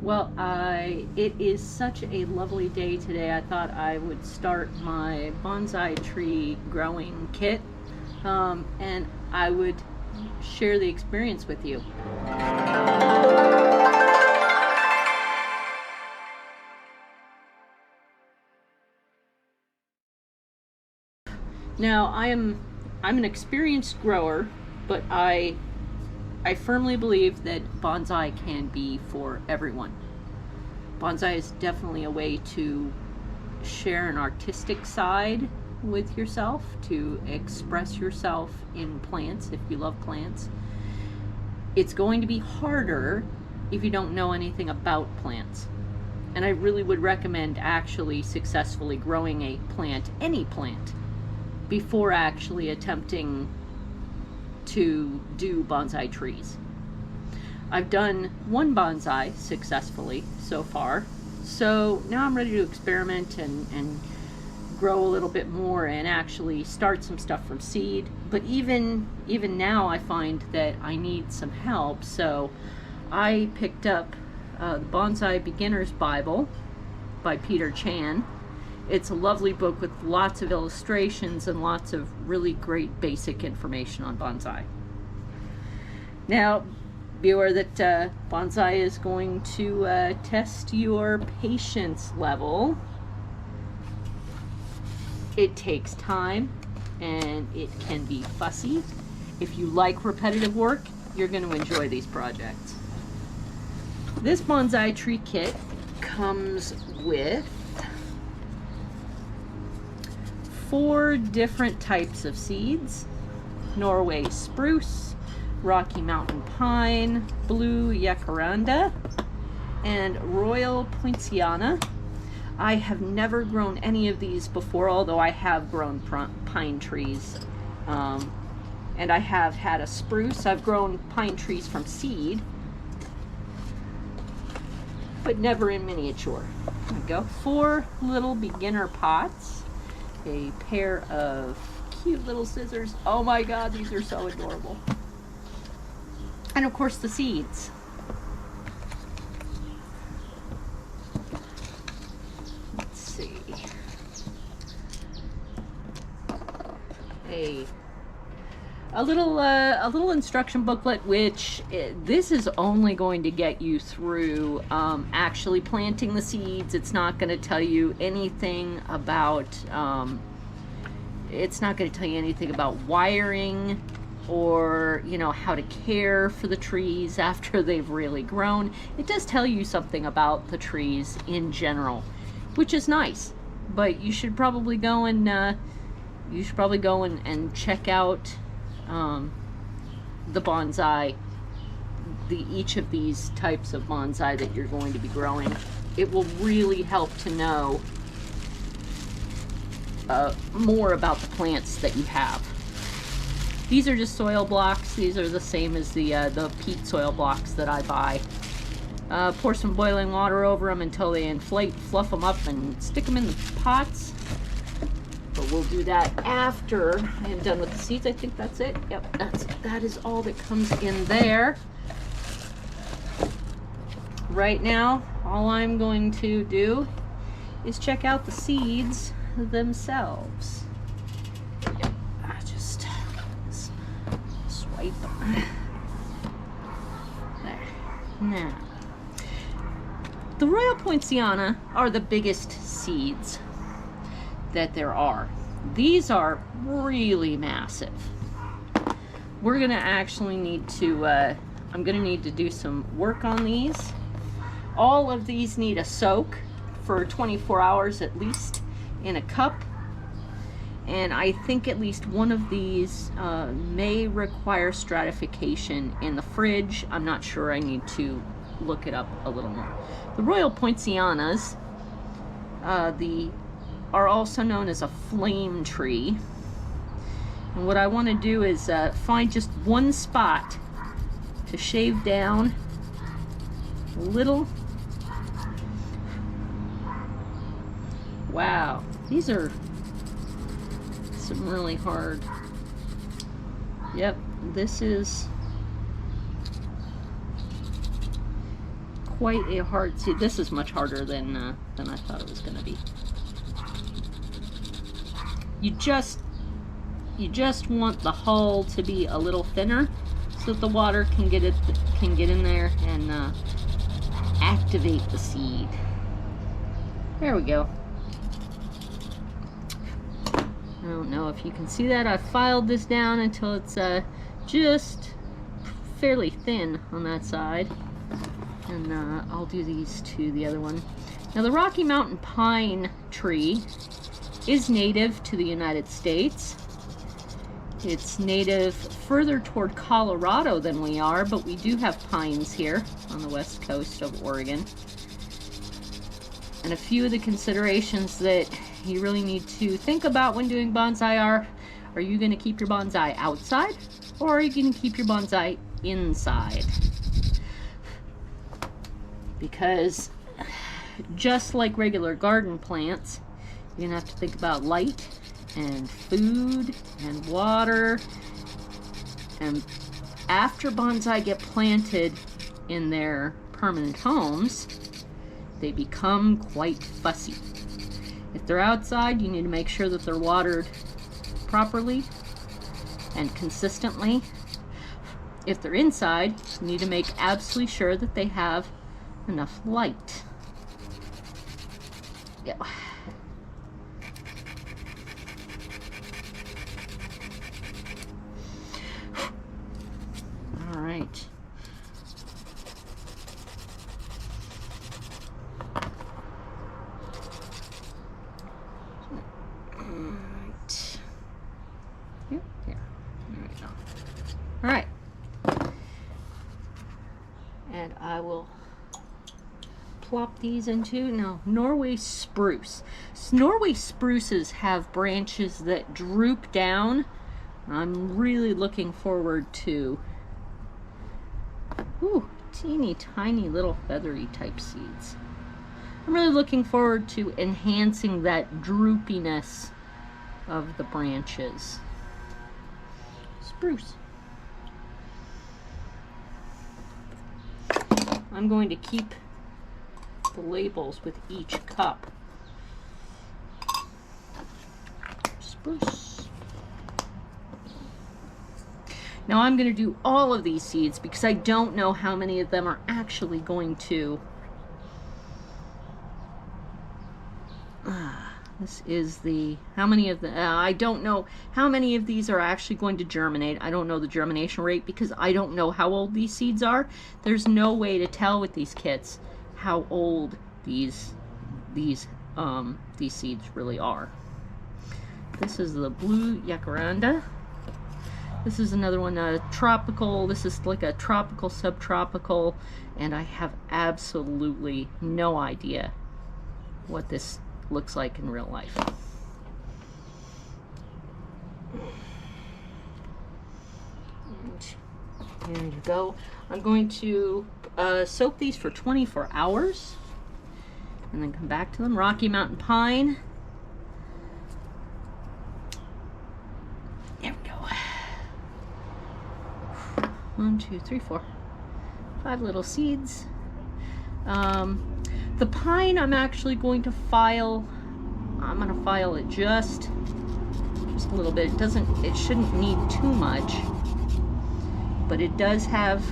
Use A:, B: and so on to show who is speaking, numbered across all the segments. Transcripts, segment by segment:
A: Well, it is such a lovely day today. I thought I would start my bonsai tree growing kit, and I would share the experience with you. Now, I'm an experienced grower, but I firmly believe that bonsai can be for everyone. Bonsai is definitely a way to share an artistic side with yourself, to express yourself in plants if you love plants. It's going to be harder if you don't know anything about plants. And I really would recommend actually successfully growing a plant, any plant, before actually attempting to do bonsai trees. I've done one bonsai successfully so far, so now I'm ready to experiment and grow a little bit more and actually start some stuff from seed. But even now I find that I need some help, so I picked up the Bonsai Beginner's Bible by Peter Chan. It's a lovely book with lots of illustrations and lots of really great basic information on bonsai. Now, be aware that bonsai is going to test your patience level. It takes time and it can be fussy. If you like repetitive work, you're going to enjoy these projects. This bonsai tree kit comes with 4 different types of seeds: Norway spruce, Rocky Mountain pine, blue jacaranda, and royal poinciana. I have never grown any of these before, although I have grown pine trees, and I have had a spruce. I've grown pine trees from seed, but never in miniature. There we go. 4 little beginner pots, a pair of cute little scissors. Oh my god, these are so adorable. And of course the seeds. Let's see. A little instruction booklet, which this is only going to get you through actually planting the seeds. It's not going to tell you anything about wiring, or how to care for the trees after they've really grown. It does tell you something about the trees in general, which is nice, but you should probably go and check out the bonsai, each of these types of bonsai that you're going to be growing. It will really help to know more about the plants that you have. These are just soil blocks. These are the same as the peat soil blocks that I buy. Pour some boiling water over them until they inflate, fluff them up, and stick them in the pots. But we'll do that after I am done with the seeds. I think that's it. Yep, that is all that comes in there. Right now, all I'm going to do is check out the seeds themselves. Yep, I just swipe them. There. Now, the royal poinciana are the biggest seeds that there are. These are really massive. We're gonna actually need to I'm gonna need to do some work on these. All of these need a soak for 24 hours at least in a cup, and I think at least one of these may require stratification in the fridge. I'm not sure. I need to look it up a little more. The royal poincianas are also known as a flame tree. And what I want to do is find just one spot to shave down a little. Wow, these are some really hard. Yep, this is quite a hard seed. This is much harder than I thought it was going to be. You just want the hull to be a little thinner so that the water can get in there and activate the seed. There we go. I don't know if you can see that. I filed this down until it's just fairly thin on that side. And I'll do these to the other one. Now the Rocky Mountain pine tree is native to the United States. It's native further toward Colorado than we are, but we do have pines here on the west coast of Oregon. And a few of the considerations that you really need to think about when doing bonsai are you going to keep your bonsai outside, or are you going to keep your bonsai inside? Because just like regular garden plants, you're going to have to think about light and food and water. And after bonsai get planted in their permanent homes, they become quite fussy. If they're outside, you need to make sure that they're watered properly and consistently. If they're inside, you need to make absolutely sure that they have enough light. Yeah. All right. All right, and I will plop these into now Norway spruce. Norway spruces have branches that droop down. I'm really looking forward to teeny tiny little feathery type seeds. I'm really looking forward to enhancing that droopiness of the branches. Spruce. I'm going to keep the labels with each cup. Spruce. Now I'm going to do all of these seeds because I don't know how many of them are actually going to this is the, how many of the, I don't know how many of these are actually going to germinate. I don't know the germination rate because I don't know how old these seeds are. There's no way to tell with these kits how old these seeds really are. This is the blue jacaranda. This is another one, tropical. This is like a tropical, subtropical, and I have absolutely no idea what this looks like in real life. And there you go. I'm going to soak these for 24 hours and then come back to them. Rocky Mountain pine. There we go. 1, 2, 3, 4, 5 little seeds. The pine I'm actually going to file. I'm going to file it just a little bit. It shouldn't need too much, but it does have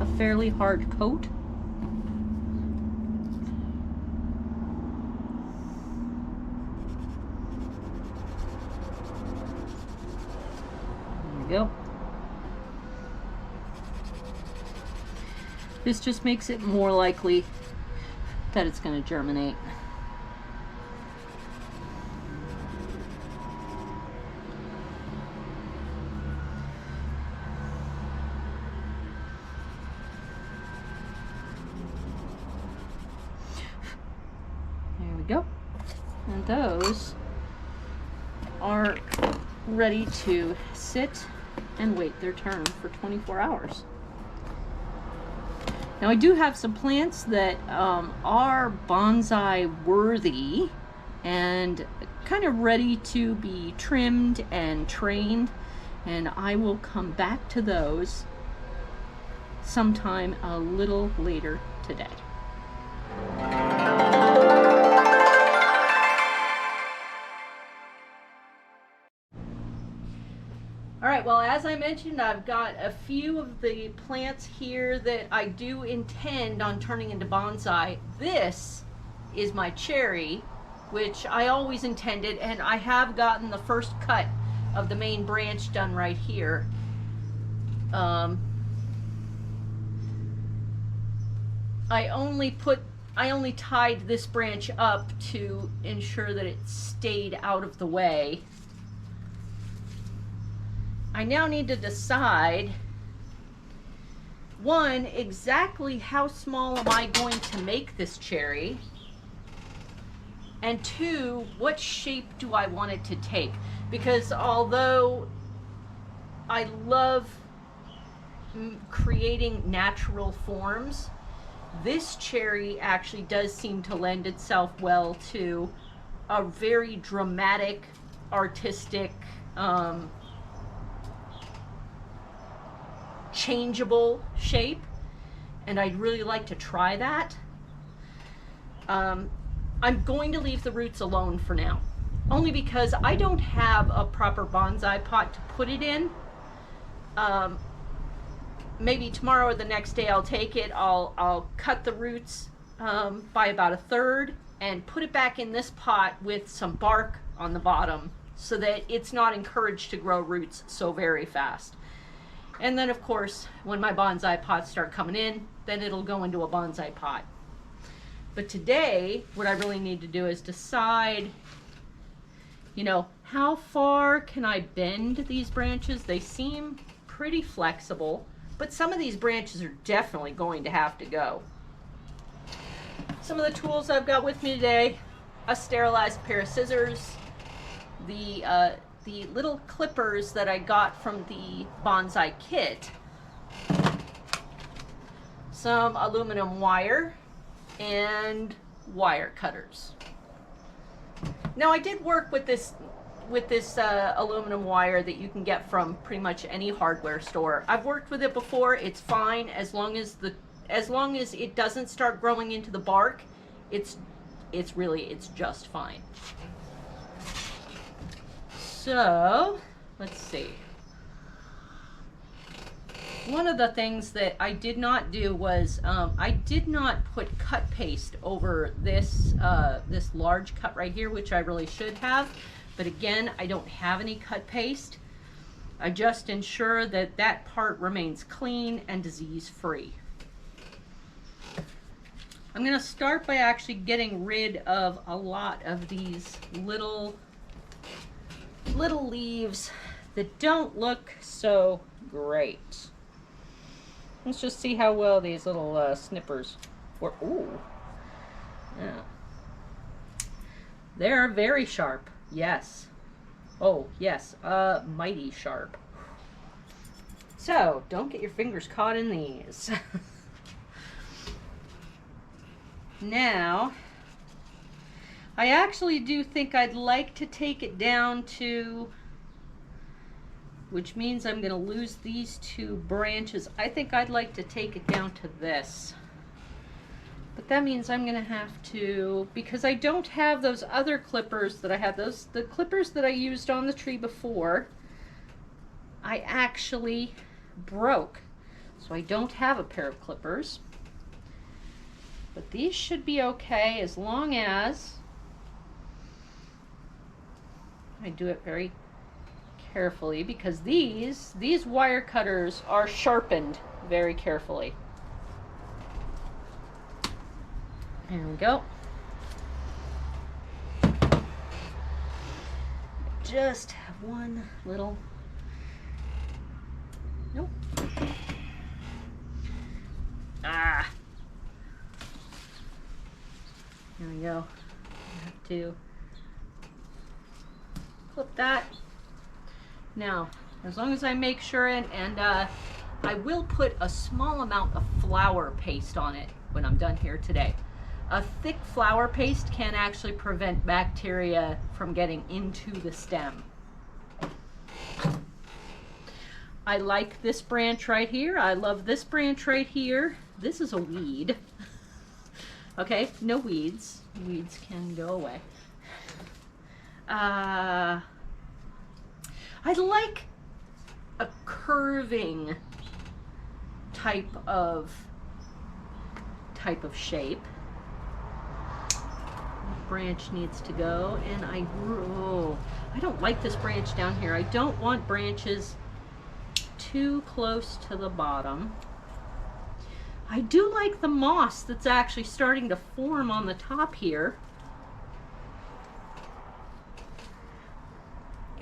A: a fairly hard coat. There we go. This just makes it more likely that it's going to germinate. There we go. And those are ready to sit and wait their turn for 24 hours. Now I do have some plants that are bonsai worthy and kind of ready to be trimmed and trained, and I will come back to those sometime a little later today. All right, well, as I mentioned, I've got a few of the plants here that I do intend on turning into bonsai. This is my cherry, which I always intended, and I have gotten the first cut of the main branch done right here. I only tied this branch up to ensure that it stayed out of the way. I now need to decide, one, exactly how small am I going to make this cherry, and two, what shape do I want it to take? Because although I love creating natural forms, this cherry actually does seem to lend itself well to a very dramatic, artistic, changeable shape, and I'd really like to try that. I'm going to leave the roots alone for now, only because I don't have a proper bonsai pot to put it in. Maybe tomorrow or the next day I'll take it, I'll cut the roots by about 1/3 and put it back in this pot with some bark on the bottom so that it's not encouraged to grow roots so very fast. And then, of course, when my bonsai pots start coming in, then it'll go into a bonsai pot. But today, what I really need to do is decide, you know, how far can I bend these branches? They seem pretty flexible, but some of these branches are definitely going to have to go. Some of the tools I've got with me today: a sterilized pair of scissors, the little clippers that I got from the bonsai kit, some aluminum wire, and wire cutters. Now, I did work with this aluminum wire that you can get from pretty much any hardware store. I've worked with it before. It's fine as long as it doesn't start growing into the bark. It's just fine. So, let's see. One of the things that I did not do was I did not put cut paste over this large cut right here, which I really should have. But again, I don't have any cut paste. I just ensure that that part remains clean and disease-free. I'm going to start by actually getting rid of a lot of these little leaves that don't look so great. Let's just see how well these little snippers work. Ooh, yeah, they're very sharp. Yes. Oh yes, mighty sharp. So don't get your fingers caught in these. Now, I actually do think I'd like to take it down to, which means I'm going to lose these two branches. I think I'd like to take it down to this. But that means I'm going to have to, because I don't have those other clippers that I had, the clippers that I used on the tree before, I actually broke. So I don't have a pair of clippers. But these should be okay as long as I do it very carefully, because these wire cutters are sharpened very carefully. There we go. Just have one little, nope. Ah. There we go. I have to clip that. Now, as long as I make sure, and I will put a small amount of flour paste on it when I'm done here today. A thick flour paste can actually prevent bacteria from getting into the stem. I like this branch right here. I love this branch right here. This is a weed. Okay, no weeds. Weeds can go away. I like a curving type of shape. Branch needs to go, and I don't like this branch down here. I don't want branches too close to the bottom. I do like the moss that's actually starting to form on the top here.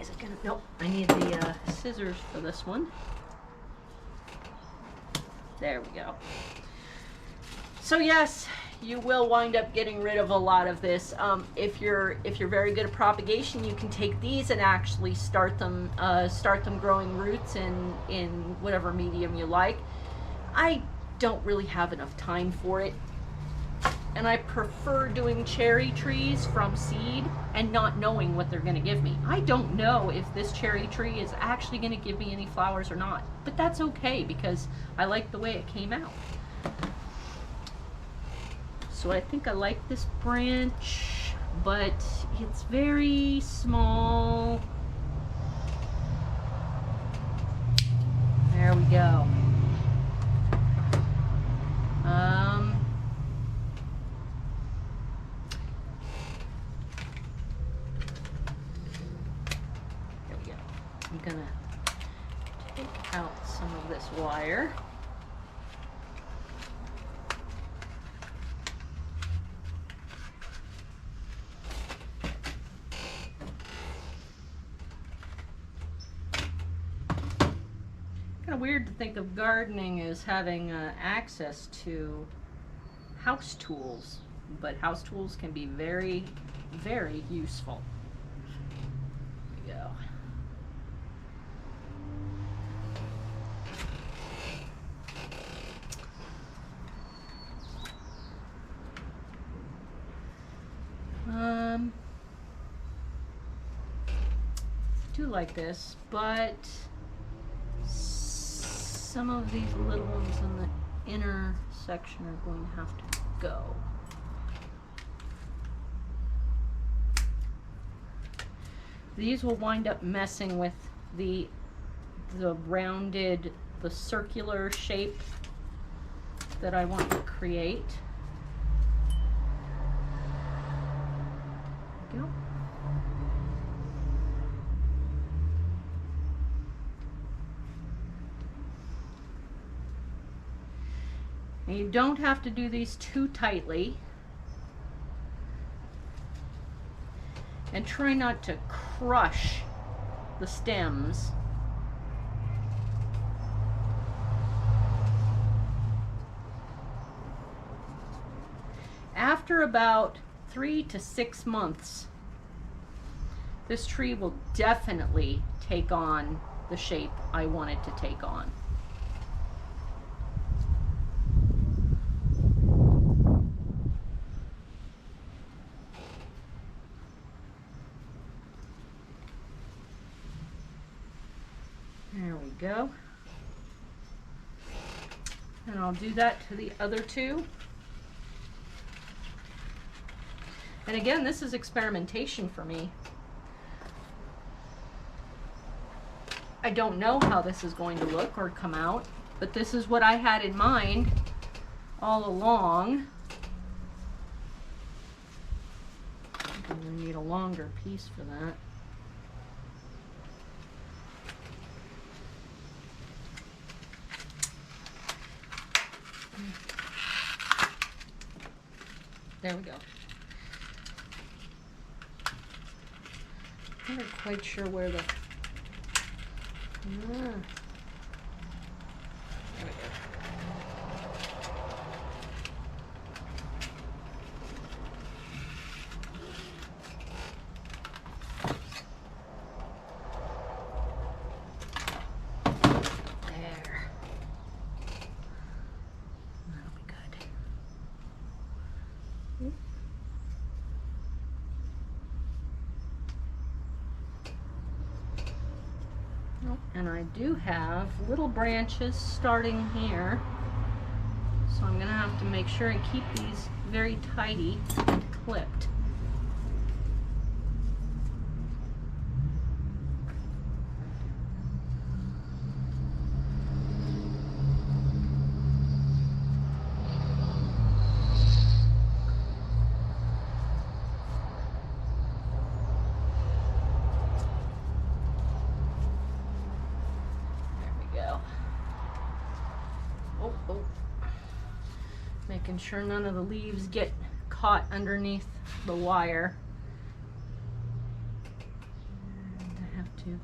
A: Is it gonna, nope, I need the scissors for this one. There we go. So yes, you will wind up getting rid of a lot of this. If you're very good at propagation, you can take these and actually start them growing roots in whatever medium you like. I don't really have enough time for it, and I prefer doing cherry trees from seed and not knowing what they're going to give me. I don't know if this cherry tree is actually going to give me any flowers or not, but that's okay because I like the way it came out. So I think I like this branch, but it's very small. There we go. There we go. I'm gonna take out some of this wire. Kind of weird to think of gardening as having access to house tools, but house tools can be very, very useful. There we go. I do like this, but some of these little ones in the inner section are going to have to go. These will wind up messing with the rounded, the circular shape that I want to create. There we go. And you don't have to do these too tightly. And try not to crush the stems. After about 3 to 6 months, this tree will definitely take on the shape I want it to take on. There we go. And I'll do that to the other two. And again, this is experimentation for me. I don't know how this is going to look or come out, but this is what I had in mind all along. I'm going to need a longer piece for that. There we go. I'm not quite sure where the... There we go. There. That'll be good. And I do have little branches starting here. So I'm gonna have to make sure I keep these very tidy and clipped. Making sure none of the leaves get caught underneath the wire. And I have to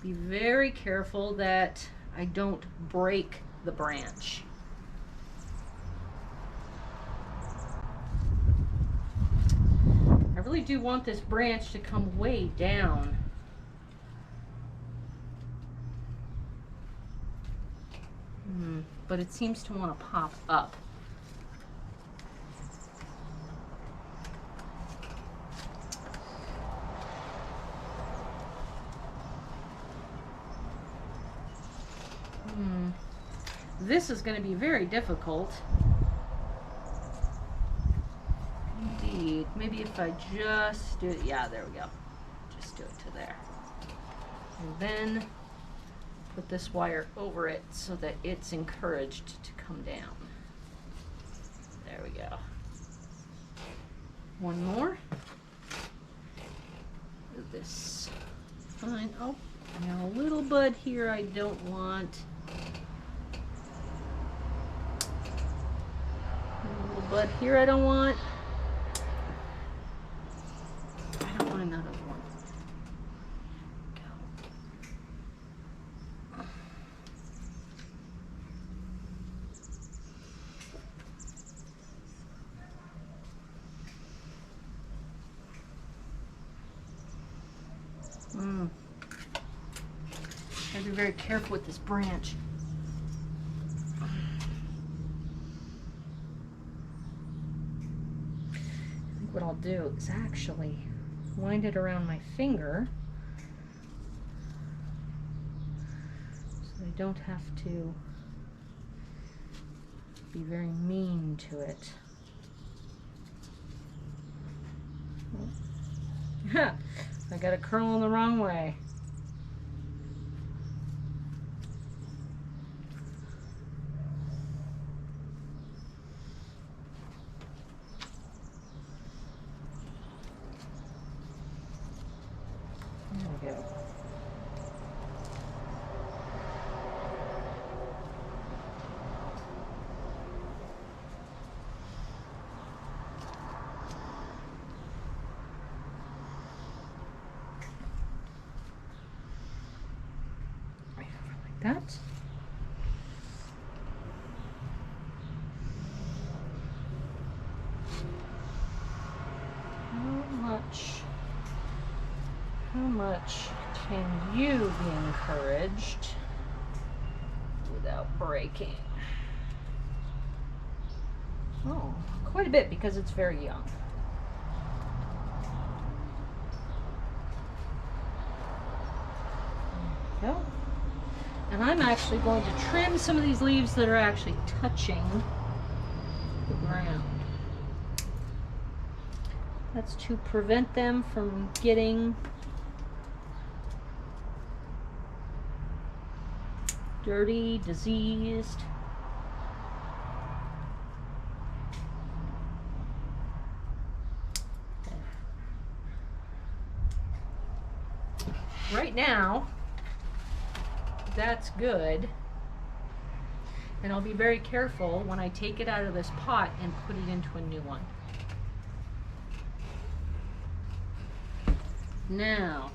A: be very careful that I don't break the branch. I really do want this branch to come way down. But it seems to want to pop up. This is going to be very difficult. Indeed. Maybe if I just do it, yeah, there we go. Just do it to there. And then put this wire over it so that it's encouraged to come down. There we go. One more. Do this. Fine. Oh, now a little bud here I don't want. A little bud here I don't want. I don't want another one. Gotta be very careful with this branch. I think what I'll do is actually wind it around my finger so I don't have to be very mean to it. I got it curling the wrong way. There we go. That. How much can you be encouraged without breaking? Oh, quite a bit because it's very young. There we go. And I'm actually going to trim some of these leaves that are actually touching the ground. That's to prevent them from getting dirty, diseased. Right now, that's good. And I'll be very careful when I take it out of this pot and put it into a new one. Now,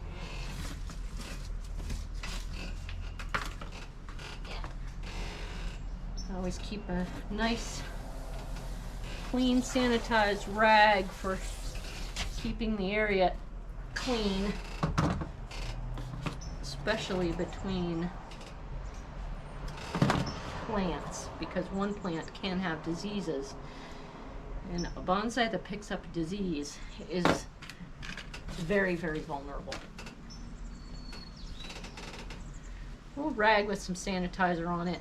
A: I always keep a nice, clean, sanitized rag for keeping the area clean, especially between plants, because one plant can have diseases, and a bonsai that picks up disease is very, very vulnerable. A little rag with some sanitizer on it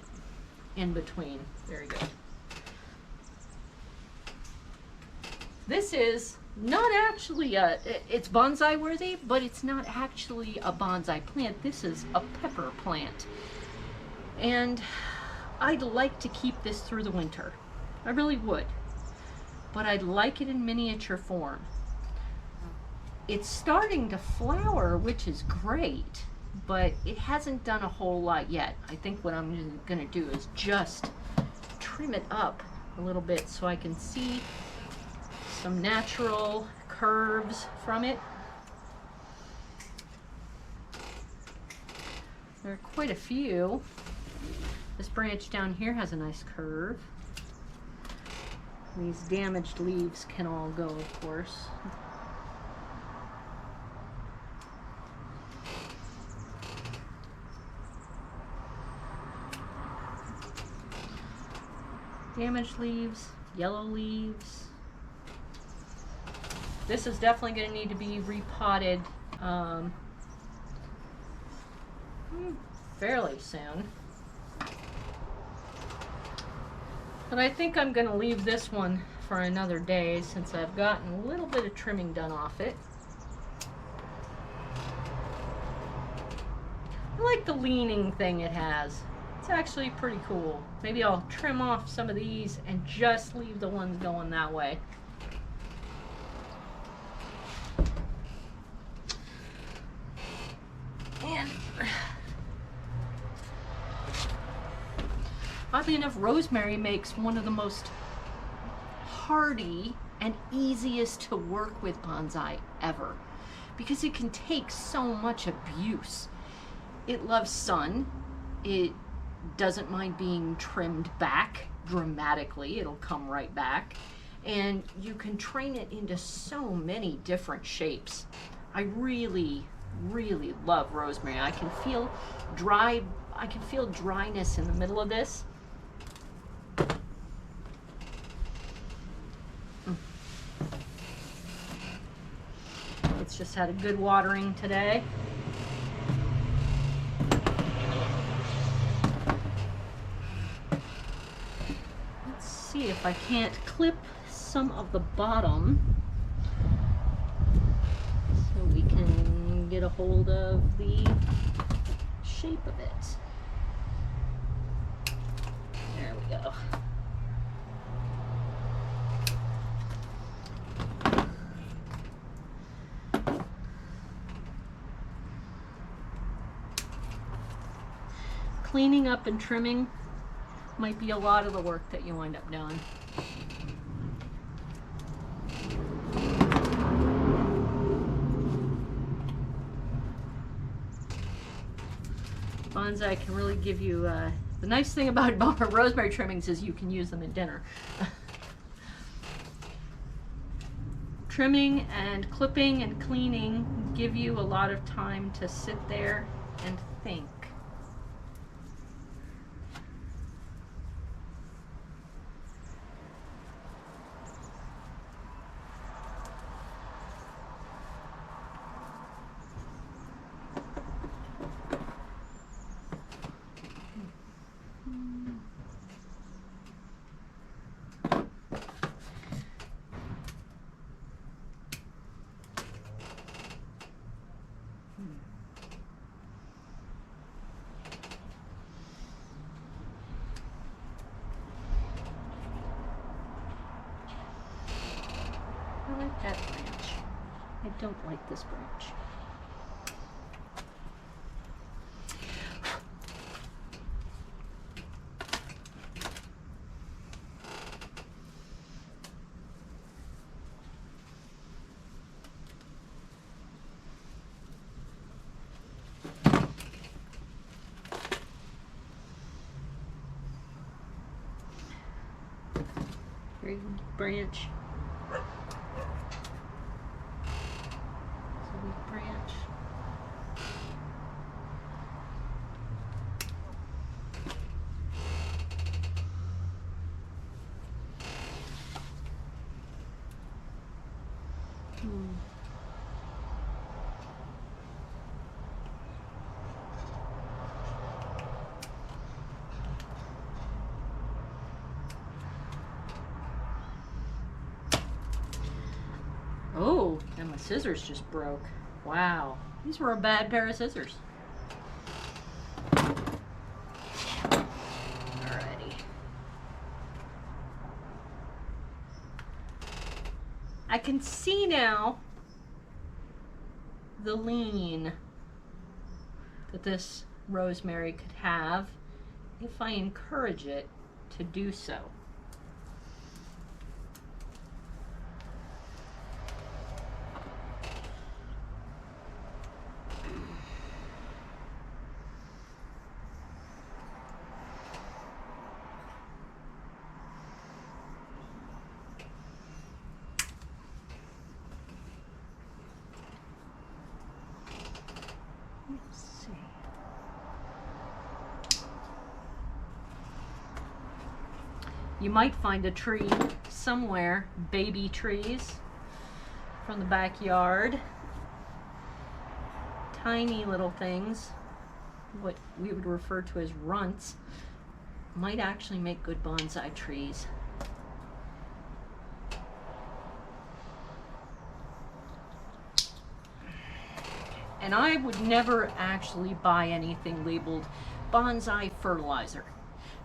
A: in between. Very good. This is not actually it's bonsai worthy, but it's not actually a bonsai plant. This is a pepper plant. And I'd like to keep this through the winter. I really would. But I'd like it in miniature form. It's starting to flower, which is great, but it hasn't done a whole lot yet. I think what I'm going to do is just trim it up a little bit so I can see some natural curves from it. There are quite a few. This branch down here has a nice curve. These damaged leaves can all go, of course. Damaged leaves, yellow leaves. This is definitely going to need to be repotted fairly soon. But I think I'm going to leave this one for another day since I've gotten a little bit of trimming done off it. I like the leaning thing it has. It's actually pretty cool. Maybe I'll trim off some of these and just leave the ones going that way. And oddly enough, rosemary makes one of the most hardy and easiest to work with bonsai ever, because it can take so much abuse. It loves sun. It doesn't mind being trimmed back dramatically. It'll come right back. And you can train it into so many different shapes. I really, really love rosemary. I can feel dryness in the middle of this. It's just had a good watering today. Let's see if I can't clip some of the bottom so we can get a hold of the shape of it. There we go. Cleaning up and trimming might be a lot of the work that you wind up doing. Bonsai can really give you, the nice thing about rosemary trimmings is you can use them at dinner. Trimming and clipping and cleaning give you a lot of time to sit there and think. I like that branch. I don't like this branch. Very good branch. Branch. Oh, and my scissors just broke. Wow. These were a bad pair of scissors. Alrighty. I can see now the lean that this rosemary could have if I encourage it to do so. You might find a tree somewhere, baby trees from the backyard. Tiny little things, what we would refer to as runts, might actually make good bonsai trees. And I would never actually buy anything labeled bonsai fertilizer,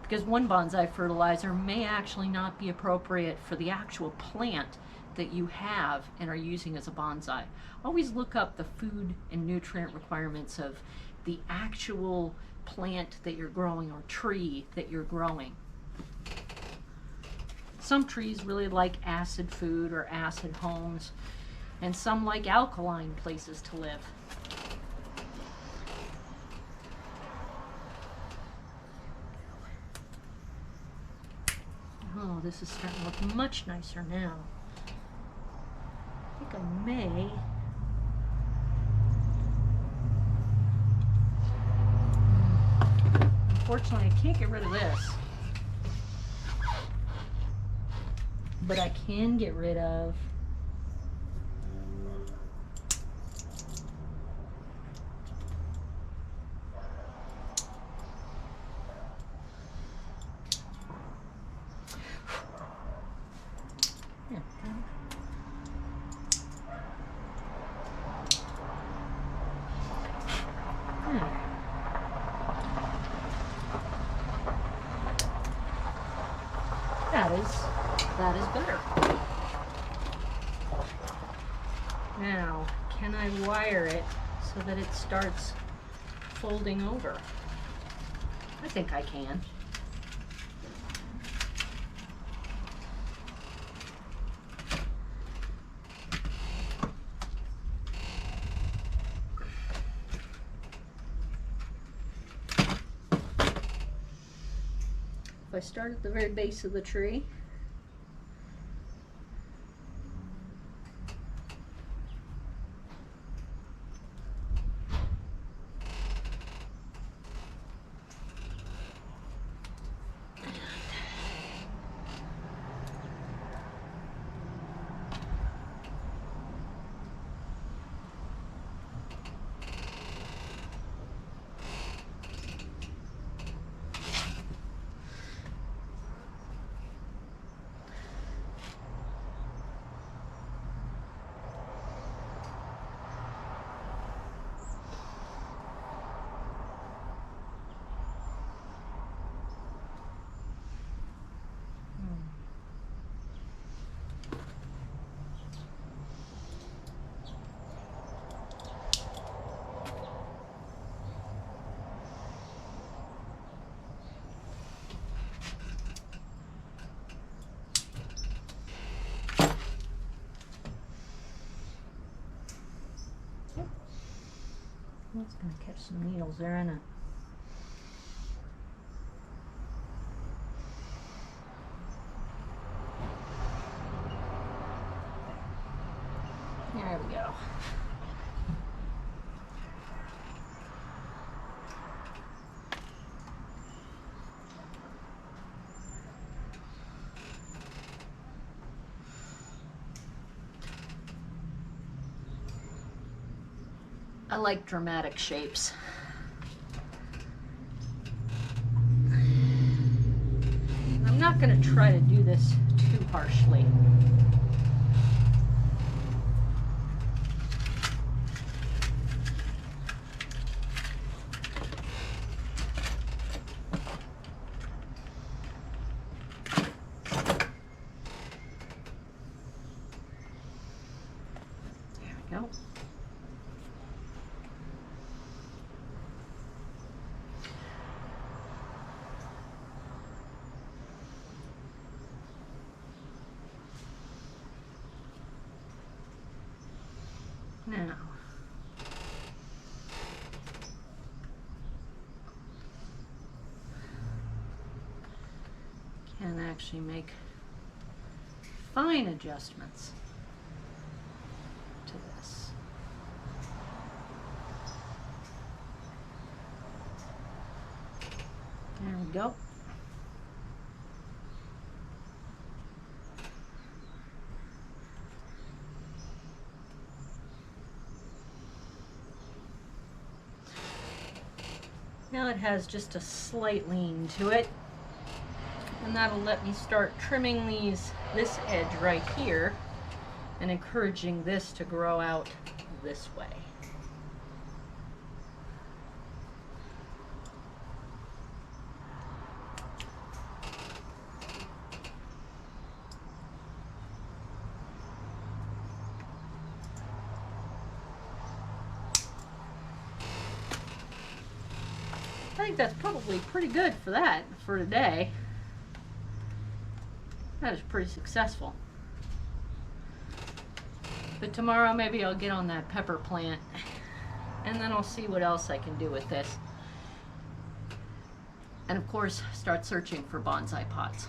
A: because one bonsai fertilizer may actually not be appropriate for the actual plant that you have and are using as a bonsai. Always look up the food and nutrient requirements of the actual plant that you're growing or tree that you're growing. Some trees really like acid food or acid homes, and some like alkaline places to live. Oh, this is starting to look much nicer now. I think I may. Unfortunately, I can't get rid of this. But I can get rid of that is better. Now, can I wire it so that it starts folding over? I think I can. If I start at the very base of the tree, it's going to catch some needles there, isn't it? There we go. I like dramatic shapes. I'm not going to try to do this too harshly. we go. Now, can actually make fine adjustments to this. There we go. Now it has just a slight lean to it, and that'll let me start trimming this edge right here and encouraging this to grow out this way. I think that's probably pretty good for that for today. That is pretty successful. But tomorrow maybe I'll get on that pepper plant and then I'll see what else I can do with this. And of course, start searching for bonsai pots.